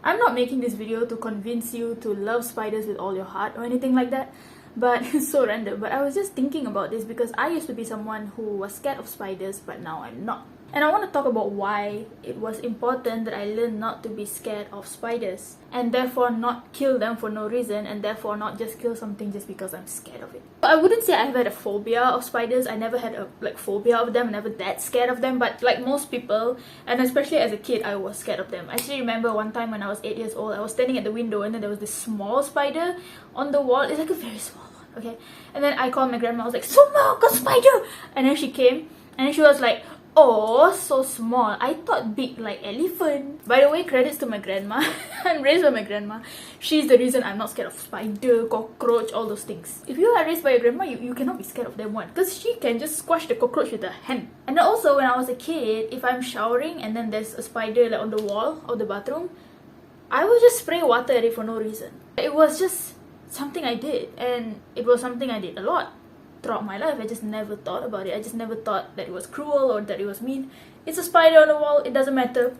I'm not making this video to convince you to love spiders with all your heart or anything like that, but it's so random. But I was just thinking about this because I used to be someone who was scared of spiders, but now I'm not. And I want to talk about why it was important that I learn not to be scared of spiders and therefore not kill them for no reason, and therefore not just kill something just because I'm scared of it. I wouldn't say I've had a phobia of spiders. I never had a phobia of them, never that scared of them, but like most people, and especially as a kid, I was scared of them. I actually remember one time when I was 8 years old, I was standing at the window and then there was this small spider on the wall. It's like a very small one, okay? And then I called my grandma. I was like, "Suma, got spider!" And then she came and then she was like, "Oh, so small. I thought big like elephant." By the way, credits to my grandma. I'm raised by my grandma. She's the reason I'm not scared of spider, cockroach, all those things. If you are raised by your grandma, you cannot be scared of them, one, because she can just squash the cockroach with her hand. And then also, when I was a kid, if I'm showering and then there's a spider like on the wall of the bathroom, I would just spray water at it for no reason. It was just something I did, and it was something I did a lot throughout my life. I just never thought about it. I just never thought that it was cruel or that it was mean. It's a spider on the wall, it doesn't matter.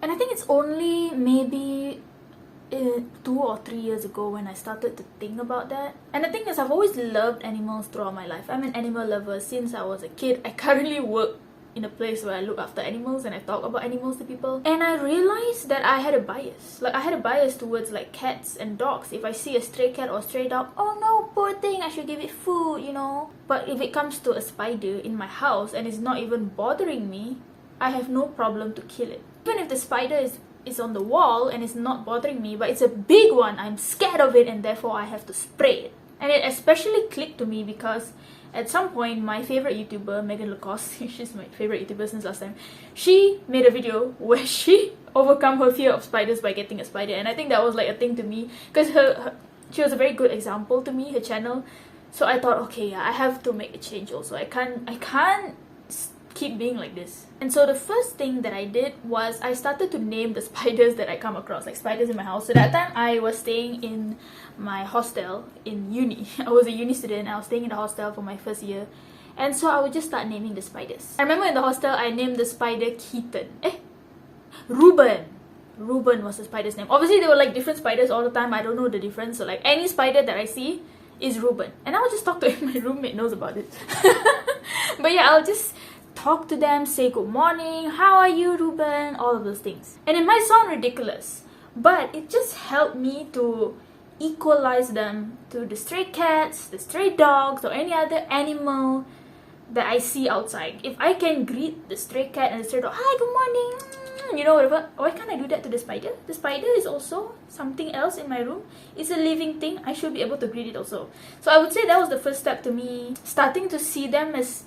And I think it's only maybe 2 or 3 years ago when I started to think about that. And the thing is, I've always loved animals throughout my life. I'm an animal lover since I was a kid. I currently work in a place where I look after animals and I talk about animals to people. And I realized that I had a bias. Like, I had a bias towards like cats and dogs. If I see a stray cat or a stray dog, oh no, poor thing, I should give it food, you know. But if it comes to a spider in my house and it's not even bothering me, I have no problem to kill it. Even if the spider is on the wall and it's not bothering me, but it's a big one, I'm scared of it and therefore I have to spray it. And it especially clicked to me because at some point, my favorite YouTuber, Megan Lacoste, she's my favorite YouTuber since last time, she made a video where she overcome her fear of spiders by getting a spider. And I think that was like a thing to me because she was a very good example to me, her channel. So I thought, okay, yeah, I have to make a change also. I can't keep being like this. And so the first thing that I did was I started to name the spiders that I come across, like spiders in my house. So that time I was staying in my hostel in uni. I was a uni student. I was staying in the hostel for my first year. And so I would just start naming the spiders. I remember in the hostel I named the spider Keaton. Ruben. Ruben was the spider's name. Obviously there were like different spiders all the time. I don't know the difference. So like any spider that I see is Ruben. And I would just talk to him. My roommate knows about it. But yeah, I'll just talk to them, say good morning, how are you, Ruben, all of those things. And it might sound ridiculous, but it just helped me to equalize them to the stray cats, the stray dogs, or any other animal that I see outside. If I can greet the stray cat and the stray dog, "Hi, good morning," you know, whatever, why can't I do that to the spider? The spider is also something else in my room. It's a living thing. I should be able to greet it also. So I would say that was the first step to me starting to see them as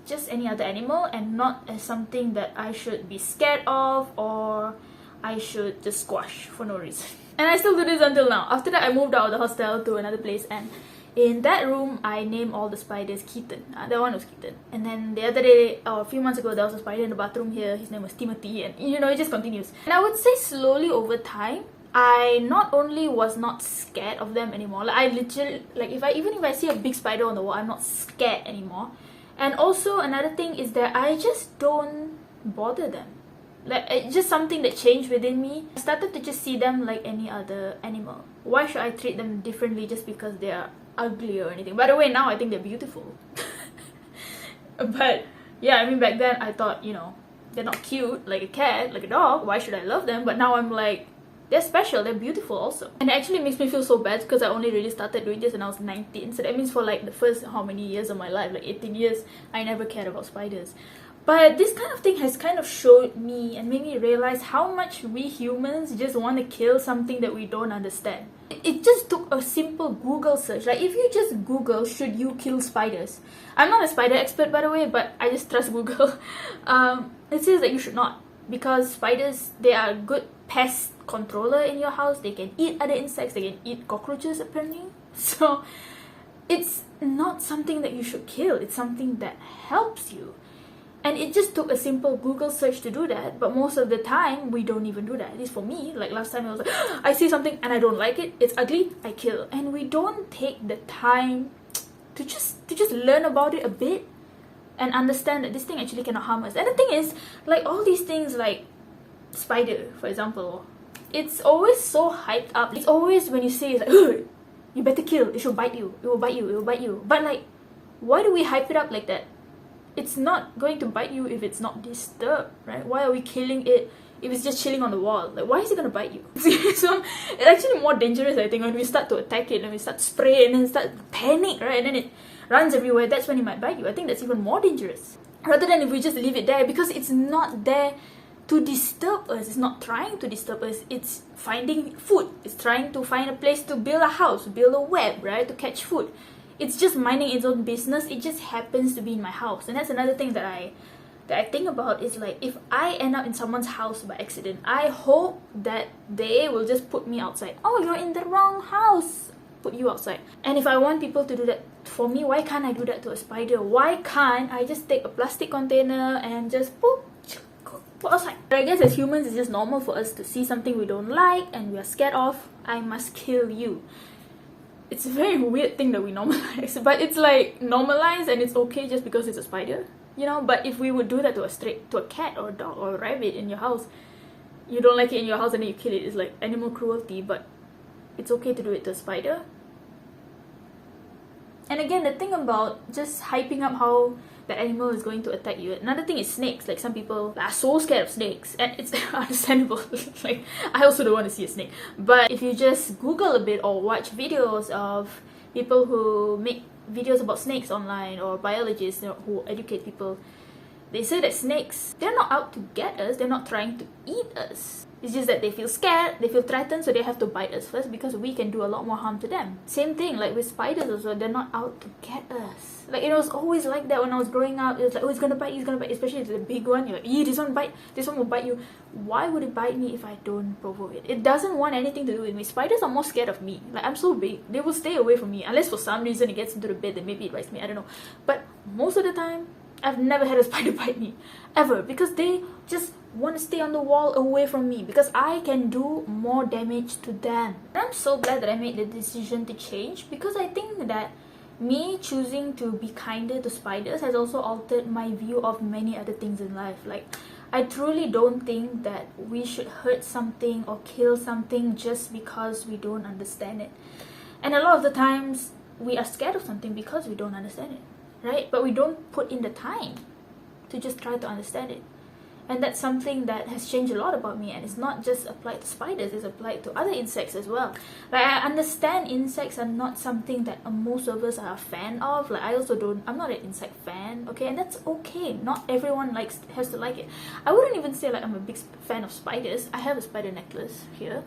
just any other animal and not as something that I should be scared of or I should just squash for no reason. And I still do this until now. After that, I moved out of the hostel to another place, and in that room I named all the spiders Keaton. That one was Keaton. And then the other day, or a few months ago, there was a spider in the bathroom here. His name was Timothy, and you know, it just continues. And I would say slowly over time, I not only was not scared of them anymore, like I literally, like even if I see a big spider on the wall, I'm not scared anymore. And also another thing is that I just don't bother them. Like, it's just something that changed within me. I started to just see them like any other animal. Why should I treat them differently just because they are ugly or anything? By the way, now I think they're beautiful. But yeah, I mean, back then I thought, you know, they're not cute like a cat, like a dog. Why should I love them? But now I'm like, they're special, they're beautiful also. And it actually makes me feel so bad because I only really started doing this when I was 19. So that means for like the first how many years of my life, like 18 years, I never cared about spiders. But this kind of thing has kind of showed me and made me realize how much we humans just want to kill something that we don't understand. It just took a simple Google search. Like, if you just Google, "should you kill spiders?" I'm not a spider expert, by the way, but I just trust Google. It says that you should not, because spiders, they are a good pest controller in your house. They can eat other insects, they can eat cockroaches apparently. So it's not something that you should kill, it's something that helps you. And it just took a simple Google search to do that, but most of the time we don't even do that. At least for me, like last time I was like, I see something and I don't like it, it's ugly, I kill. And we don't take the time to just learn about it a bit and understand that this thing actually cannot harm us. And the thing is, like all these things like spider, for example, it's always so hyped up. It's always when you say it's like, "Ugh, you better kill, it should bite you, it will bite you, it will bite you." But like, why do we hype it up like that? It's not going to bite you if it's not disturbed, right? Why are we killing it if it's just chilling on the wall? Like, why is it gonna bite you? So it's actually more dangerous, I think, when we start to attack it and we start to spray and then start to panic, right? And then it runs everywhere. That's when it might bite you. I think that's even more dangerous, rather than if we just leave it there, because it's not there to disturb us. It's not trying to disturb us. It's finding food. It's trying to find a place to build a house, build a web, right, to catch food. It's just minding its own business. It just happens to be in my house. And that's another thing that I think about, is like, if I end up in someone's house by accident, I hope that they will just put me outside. Oh, you're in the wrong house, put you outside. And if I want people to do that for me, why can't I do that to a spider? Why can't I just take a plastic container and just put outside? But I guess as humans, it's just normal for us to see something we don't like and we are scared of. I must kill you. It's a very weird thing that we normalize, but it's like normalized and it's okay just because it's a spider, you know. But if we would do that to a cat or a dog or a rabbit in your house, you don't like it in your house and then you kill it. It's like animal cruelty, but it's okay to do it to a spider. And again, the thing about just hyping up how that animal is going to attack you. Another thing is snakes. Like, some people are so scared of snakes, and it's understandable. Like, I also don't want to see a snake. But if you just Google a bit or watch videos of people who make videos about snakes online, or biologists, you know, who educate people, they say that snakes, they're not out to get us. They're not trying to eat us. It's just that they feel scared, they feel threatened, so they have to bite us first because we can do a lot more harm to them. Same thing, like with spiders also, they're not out to get us. Like, it was always like that when I was growing up. It was like, oh, it's gonna bite, it's gonna bite, especially the big one. You're like, this one bite, this one will bite you. Why would it bite me if I don't provoke it? It doesn't want anything to do with me. Spiders are more scared of me. Like, I'm so big, they will stay away from me, unless for some reason it gets into the bed, then maybe it bites me, I don't know. But most of the time, I've never had a spider bite me, ever, because they just want to stay on the wall away from me, because I can do more damage to them. And I'm so glad that I made the decision to change, because I think that me choosing to be kinder to spiders has also altered my view of many other things in life. Like, I truly don't think that we should hurt something or kill something just because we don't understand it. And a lot of the times, we are scared of something because we don't understand it, right? But we don't put in the time to just try to understand it. And that's something that has changed a lot about me, and it's not just applied to spiders, it's applied to other insects as well. Like, I understand insects are not something that most of us are a fan of. Like, I'm not an insect fan, okay? And that's okay. Not everyone has to like it. I wouldn't even say like I'm a big fan of spiders. I have a spider necklace here.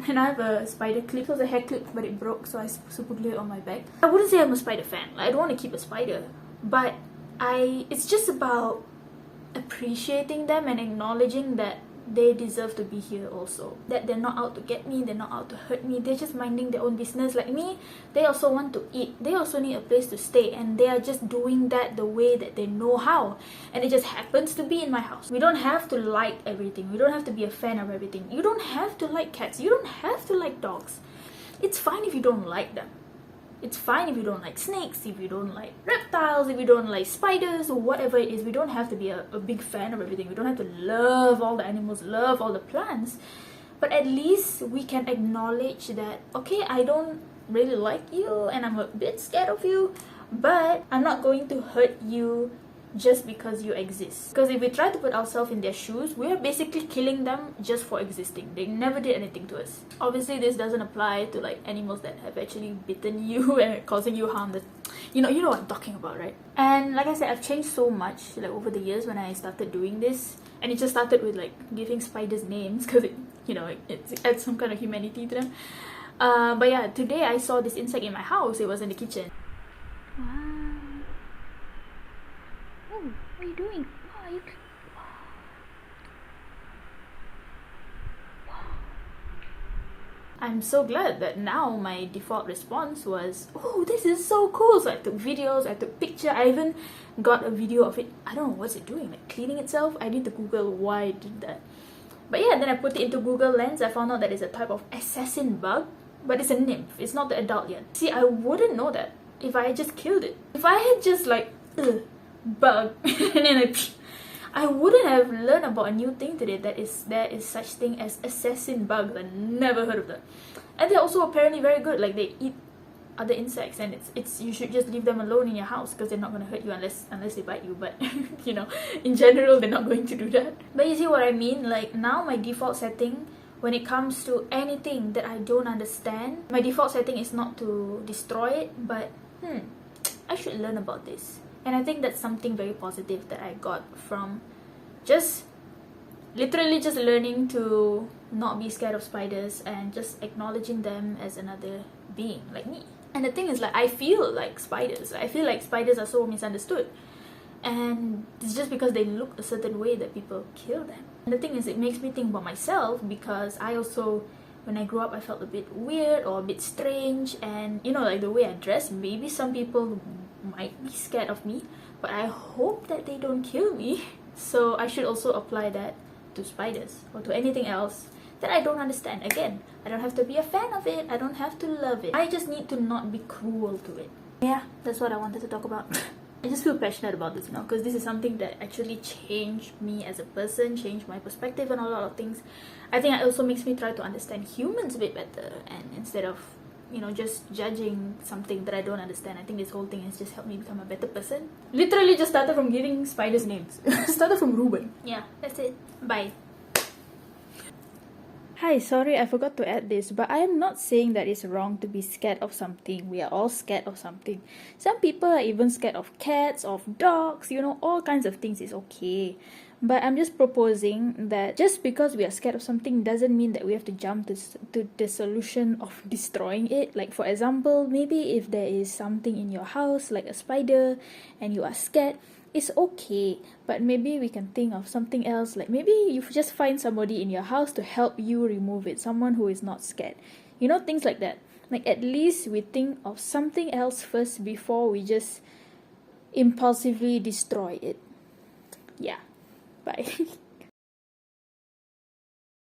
And I have a spider clip. It was a hair clip, but it broke, so I super glued it on my back. I wouldn't say I'm a spider fan. Like, I don't want to keep a spider, but it's just about appreciating them and acknowledging that they deserve to be here also. That they're not out to get me, they're not out to hurt me, they're just minding their own business. Like me, they also want to eat, they also need a place to stay, and they are just doing that the way that they know how. And it just happens to be in my house. We don't have to like everything, we don't have to be a fan of everything. You don't have to like cats, you don't have to like dogs. It's fine if you don't like them. It's fine if you don't like snakes, if you don't like reptiles, if you don't like spiders, or whatever it is. We don't have to be a big fan of everything. We don't have to love all the animals, love all the plants. But at least we can acknowledge that, okay, I don't really like you and I'm a bit scared of you, but I'm not going to hurt you just because you exist. Because if we try to put ourselves in their shoes, we are basically killing them just for existing. They never did anything to us. Obviously, this doesn't apply to like animals that have actually bitten you and causing you harm. That you know what I'm talking about, right? And like I said, I've changed so much like over the years when I started doing this, and it just started with like giving spiders names because it adds some kind of humanity to them. But yeah, today I saw this insect in my house. It was in the kitchen. Wow. What are you doing? I'm so glad that now my default response was, oh, this is so cool. So I took videos, I took pictures, I even got a video of it. I don't know what's it doing, like cleaning itself. I need to Google why it did that. But yeah, then I put it into Google Lens. I found out that it's a type of assassin bug, but it's a nymph. It's not the adult yet. See, I wouldn't know that if I had just killed it. If I had just like, bug, and then I wouldn't have learned about a new thing today, that there is such thing as assassin bugs. I never heard of that. And they're also apparently very good, like they eat other insects, and it's you should just leave them alone in your house because they're not going to hurt you unless they bite you. But you know, in general, they're not going to do that. But you see what I mean? Like, now my default setting when it comes to anything that I don't understand, my default setting is not to destroy it, but I should learn about this. And I think that's something very positive that I got from just literally just learning to not be scared of spiders and just acknowledging them as another being like me. And the thing is, like, I feel like spiders are so misunderstood, and it's just because they look a certain way that people kill them. And the thing is, it makes me think about myself, because I also, when I grew up, I felt a bit weird or a bit strange, and you know, like the way I dress, maybe some people might be scared of me, but I hope that they don't kill me. So I should also apply that to spiders or to anything else that I don't understand. Again, I don't have to be a fan of it, I don't have to love it, I just need to not be cruel to it. Yeah, that's what I wanted to talk about. I just feel passionate about this, you know, because this is something that actually changed me as a person, changed my perspective on a lot of things. I think it also makes me try to understand humans a bit better, and instead of, you know, just judging something that I don't understand. I think this whole thing has just helped me become a better person. Literally just started from giving spiders names. Started from Ruben. Yeah, that's it. Bye. Hi, sorry I forgot to add this, but I am not saying that it's wrong to be scared of something. We are all scared of something. Some people are even scared of cats, of dogs, you know, all kinds of things is okay. But I'm just proposing that just because we are scared of something doesn't mean that we have to jump to the solution of destroying it. Like, for example, maybe if there is something in your house, like a spider, and you are scared, it's okay, but maybe we can think of something else. Like, maybe you just find somebody in your house to help you remove it, someone who is not scared, you know, things like that. Like, at least we think of something else first before we just impulsively destroy it. Yeah, bye.